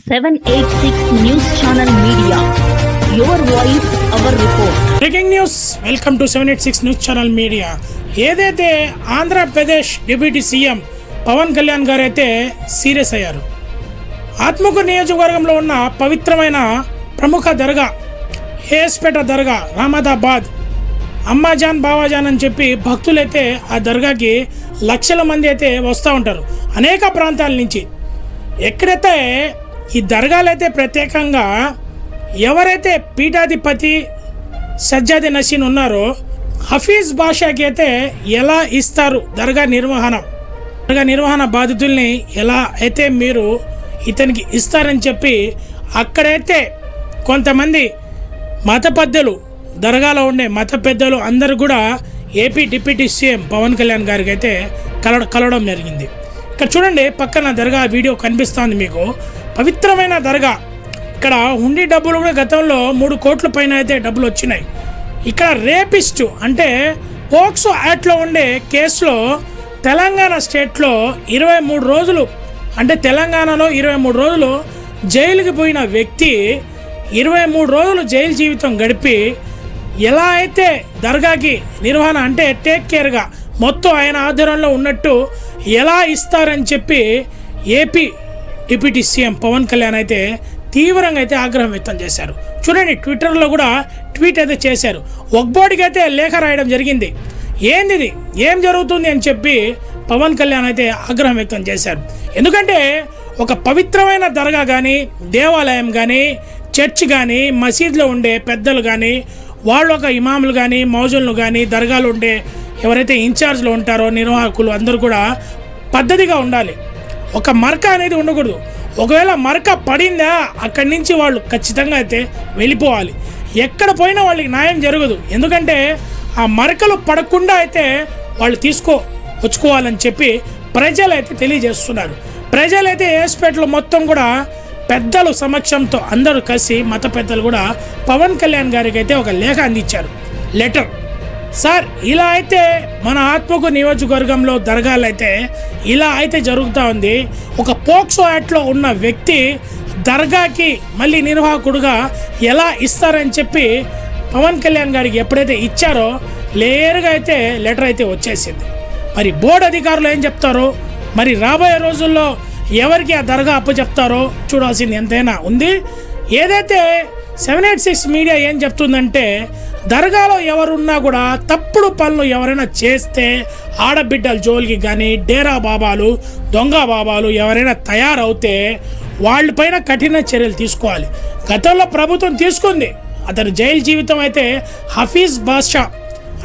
786 News Channel Media. Your voice, our report. Breaking news. Welcome to 786 news channel media. ఏదైతే Andhra Pradesh deputy CM Pawan Kalyan గారు అయితే serious అయ్యారు. ఆత్మకూరు నియోజకవర్గంలో ఉన్న పవిత్రమైన ప్రముఖ దర్గా ఏఎస్పేట దర్గా రామదాబాద్ అమ్మాజాన్ బావాజాన్ అని చెప్పి భక్తులైతే ఆ దర్గాకి లక్షల మంది అయితే వస్తూ ఉంటారు అనేక ప్రాంతాల నుంచి. ఎక్కడైతే ఈ దర్గాలైతే ప్రత్యేకంగా ఎవరైతే పీఠాధిపతి సజ్జాది నసీన్ ఉన్నారో హఫీజ్ బాషాకి అయితే ఎలా ఇస్తారు దర్గా నిర్వహణ బాధితుల్ని ఎలా అయితే మీరు ఇతనికి ఇస్తారని చెప్పి అక్కడైతే కొంతమంది మత పెద్దలు దర్గాలో ఉండే మత పెద్దలు అందరూ కూడా AP deputy CM Pawan Kalyan గారికి అయితే కలవడం జరిగింది. ఇక్కడ చూడండి, పక్కన దర్గా వీడియో కనిపిస్తుంది మీకు. పవిత్రమైన దర్గా. ఇక్కడ హుండీ డబ్బులు కూడా గతంలో 3 కోట్ల పైన అయితే డబ్బులు వచ్చినాయి. ఇక్కడ రేపిస్టు అంటే పోక్సో యాక్ట్లో ఉండే కేసులో తెలంగాణ స్టేట్లో 23 రోజులు అంటే తెలంగాణలో 23 రోజులు జైలుకి పోయిన వ్యక్తి 23 రోజులు జైలు జీవితం గడిపి ఎలా అయితే దర్గాకి నిర్వహణ అంటే టేక్ కేర్గా మొత్తం ఆయన ఆధ్వర్యంలో ఉన్నట్టు ఎలా ఇస్తారని చెప్పి AP deputy CM Pawan Kalyan అయితే తీవ్రంగా అయితే ఆగ్రహం వ్యక్తం చేశారు. చూడండి, ట్విట్టర్లో కూడా ట్వీట్ అయితే చేశారు. ఒక్బోడికి అయితే లేఖ రాయడం జరిగింది. ఏంది ఏం జరుగుతుంది అని చెప్పి పవన్ కళ్యాణ్ అయితే ఆగ్రహం వ్యక్తం చేశారు. ఎందుకంటే ఒక పవిత్రమైన దర్గా కానీ దేవాలయం కానీ చర్చ్ కానీ మసీద్లో ఉండే పెద్దలు కానీ వాళ్ళు ఒక ఇమాములు కానీ మౌజులను కానీ దర్గాలు ఉండే ఎవరైతే ఇన్ఛార్జ్లో ఉంటారో నిర్వాహకులు అందరూ కూడా పద్ధతిగా ఉండాలి. ఒక మరక అనేది ఉండకూడదు. ఒకవేళ మరక పడిందా అక్కడి నుంచి వాళ్ళు ఖచ్చితంగా అయితే వెళ్ళిపోవాలి. ఎక్కడ పోయినా వాళ్ళకి న్యాయం జరగదు. ఎందుకంటే ఆ మరకలు పడకుండా అయితే వాళ్ళు వచ్చుకోవాలని చెప్పి ప్రజలైతే తెలియజేస్తున్నారు. ప్రజలైతే ఏఎస్పేటలో మొత్తం కూడా పెద్దలు సమక్షంతో అందరూ కలిసి మత పెద్దలు కూడా పవన్ కళ్యాణ్ గారికి అయితే ఒక లేఖ అందించారు. లెటర్. సార్, ఇలా అయితే మన ఆత్మకూరు నియోజకవర్గంలో దర్గాలు అయితే ఇలా అయితే జరుగుతూ ఉంది. ఒక పోక్సో యాక్ట్లో ఉన్న వ్యక్తి దర్గాకి మళ్ళీ నిర్వాహకుడుగా ఎలా ఇస్తారని చెప్పి పవన్ కళ్యాణ్ గారికి ఎప్పుడైతే ఇచ్చారో లేయర్గా అయితే లెటర్ అయితే వచ్చేసింది. మరి బోర్డు అధికారులు ఏం చెప్తారో, మరి రాబోయే రోజుల్లో ఎవరికి ఆ దర్గా అప్పచెప్తారో చూడాల్సింది ఎంతైనా ఉంది. ఏదైతే 786 మీడియా ఏం చెప్తుందంటే దర్గాలో ఎవరున్నా కూడా తప్పుడు పనులు ఎవరైనా చేస్తే ఆడబిడ్డల జోలికి కానీ డేరా బాబాలు దొంగ బాబాలు ఎవరైనా తయారవుతే వాళ్ళపైన కఠిన చర్యలు తీసుకోవాలి. గతంలో ప్రభుత్వం తీసుకుంది. అతను జైలు జీవితం అయితే హఫీజ్ బాషా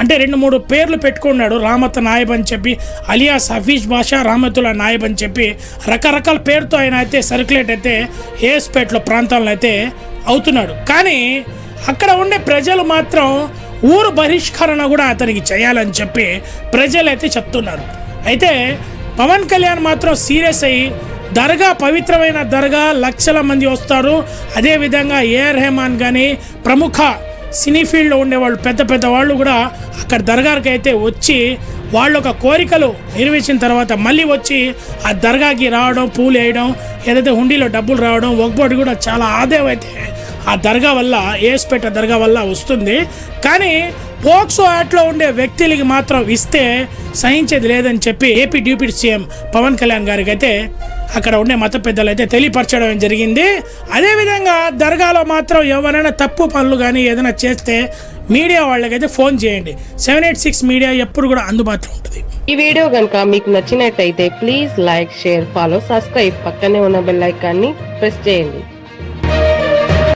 అంటే 2-3 పేర్లు పెట్టుకున్నాడు. రామత్ నాయబ్ అని చెప్పి అలియాస్ హఫీజ్ బాషా, రామతుల్లా నాయబ్ అని చెప్పి రకరకాల పేరుతో ఆయన అయితే సర్క్యులేట్ అయితే ఏఎస్పేటలో ప్రాంతాలను అయితే అవుతున్నాడు. కానీ అక్కడ ఉండే ప్రజలు మాత్రం ఊరు బహిష్కరణ కూడా అతనికి చేయాలని చెప్పి ప్రజలైతే చెప్తున్నారు. అయితే పవన్ కళ్యాణ్ మాత్రం సీరియస్ అయ్యి దర్గా పవిత్రమైన దర్గా లక్షల మంది వస్తారు. అదేవిధంగా ఏఆర్ రెహమాన్ కానీ ప్రముఖ సినీ ఫీల్డ్లో ఉండేవాళ్ళు పెద్ద వాళ్ళు కూడా అక్కడ దర్గాకి అయితే వచ్చి వాళ్ళు ఒక కోరికలు నెరవేర్చిన తర్వాత మళ్ళీ వచ్చి ఆ దర్గాకి రావడం, పూలు వేయడం, ఏదైతే హుండీలో డబ్బులు రావడం, ఒక్బోటి కూడా చాలా ఆదాయం అయితే ఆ దర్గా వల్ల ఏఎస్పేట దర్గా వల్ల వస్తుంది. కానీ పోక్సో యాక్ట్లో ఉండే వ్యక్తులకి మాత్రం ఇస్తే సహించేది లేదని చెప్పి AP deputy CM Pawan Kalyan గారికి అయితే అక్కడ ఉండే మత పెద్దలు అయితే తెలియపరచడం జరిగింది. అదేవిధంగా దర్గాలో మాత్రం ఎవరైనా తప్పు పనులు కానీ ఏదైనా చేస్తే మీడియా వాళ్ళకైతే ఫోన్ చేయండి. 786 మీడియా ఎప్పుడు కూడా అందుబాటులో ఉంటుంది. ఈ వీడియో కనుక మీకు నచ్చినట్టయితే please like, share, follow, subscribe. పక్కనే ఉన్న బెల్ ఐకాన్ని ప్రెస్ చేయండి.